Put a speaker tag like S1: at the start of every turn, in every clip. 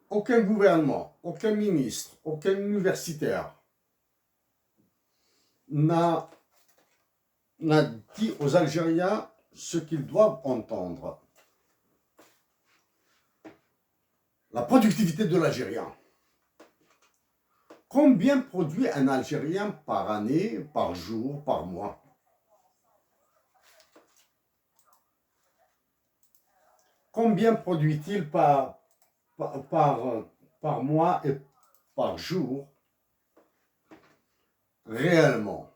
S1: aucun gouvernement, aucun ministre, aucun universitaire n'a dit aux Algériens ce qu'ils doivent entendre. La productivité de l'Algérien. Combien produit un Algérien par année, par jour, par mois? Combien produit-il par mois et par jour réellement?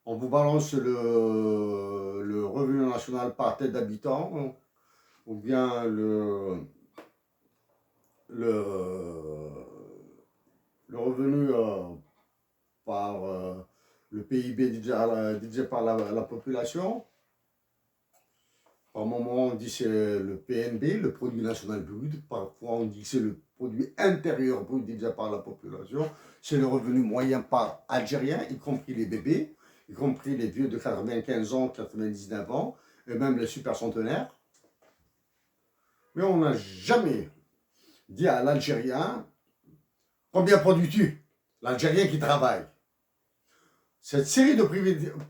S1: On vous balance le revenu national par tête d'habitant ou bien le revenu par le PIB divisé par la population. Par moment, on dit c'est le PNB, le produit national brut. Parfois, on dit que c'est le produit intérieur brut divisé par la population. C'est le revenu moyen par Algérien, y compris les bébés, y compris les vieux de 95 ans, 99 ans, et même les super centenaires. Mais on n'a jamais dit à l'Algérien combien produis-tu? L'Algérien qui travaille. Cette série de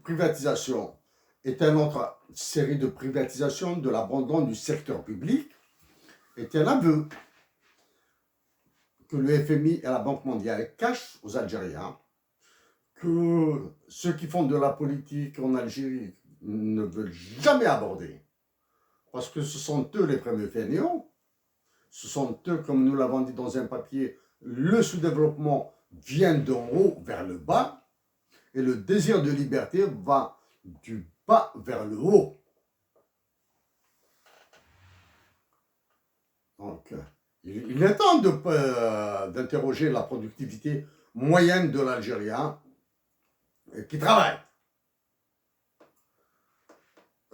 S1: privatisations est une autre série de privatisation de l'abandon du secteur public, est un aveu que le FMI et la Banque mondiale cachent aux Algériens, que ceux qui font de la politique en Algérie ne veulent jamais aborder, parce que ce sont eux les premiers fainéants, ce sont eux, comme nous l'avons dit dans un papier, le sous-développement vient d'en haut vers le bas, et le désir de liberté va du bas vers le haut. Donc, il est temps d'interroger la productivité moyenne de l'Algérien qui travaille.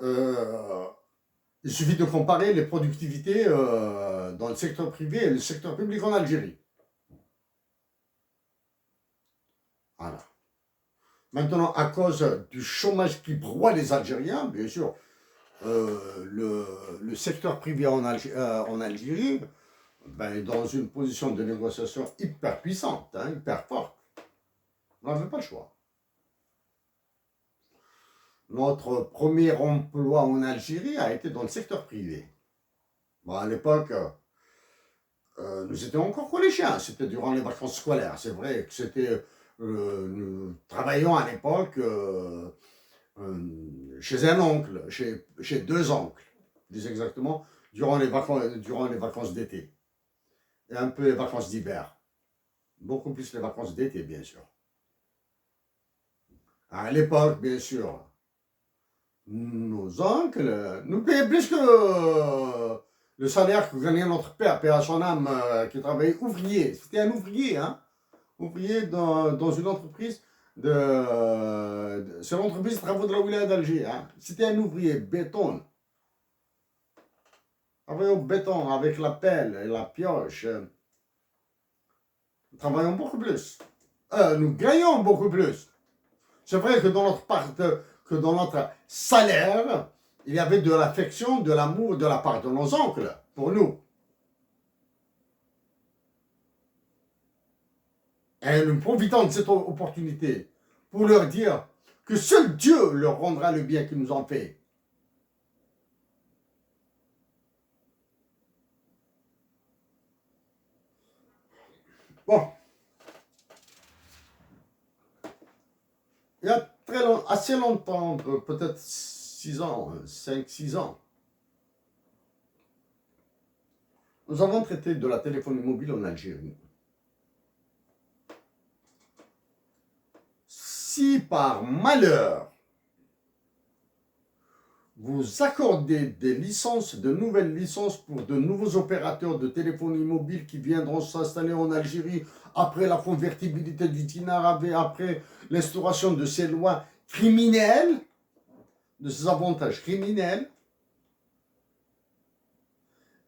S1: Il suffit de comparer les productivités dans le secteur privé et le secteur public en Algérie. Voilà. Maintenant, à cause du chômage qui broie les Algériens, bien sûr, le secteur privé en Algérie est dans une position de négociation hyper puissante, hyper forte. On n'avait pas le choix. Notre premier emploi en Algérie a été dans le secteur privé. Bon, à l'époque, nous étions encore collégiens, c'était durant les vacances scolaires. C'est vrai que c'était... nous travaillions à l'époque chez un oncle, chez deux oncles, plus exactement, durant les vacances d'été. Et un peu les vacances d'hiver. Beaucoup plus les vacances d'été, bien sûr. À l'époque, bien sûr, nos oncles nous payaient plus que le salaire que gagnait notre père, père à son âme, qui travaillait ouvrier. C'était un ouvrier, ouvrier dans une entreprise c'est l'entreprise de travaux de la wilaya d'Alger. C'était un ouvrier béton. Travaillait au béton avec la pelle et la pioche. Nous travaillons beaucoup plus. Nous gagnons beaucoup plus. C'est vrai que dans notre salaire, il y avait de l'affection, de l'amour de la part de nos oncles pour nous. Et nous profitons de cette opportunité pour leur dire que seul Dieu leur rendra le bien qu'ils nous ont fait. Bon. Il y a assez longtemps, peut-être 6 ans, 5-6 ans, nous avons traité de la téléphonie mobile en Algérie. Si par malheur, vous accordez des licences, de nouvelles licences pour de nouveaux opérateurs de téléphonie mobile qui viendront s'installer en Algérie après la convertibilité du dinar, après l'instauration de ces lois criminelles, de ces avantages criminels,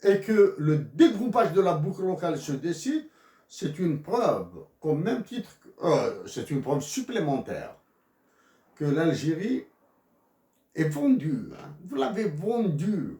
S1: et que le dégroupage de la boucle locale se décide, c'est une preuve, qu'au même titre, c'est une preuve supplémentaire, que l'Algérie est vendue. Vous l'avez vendue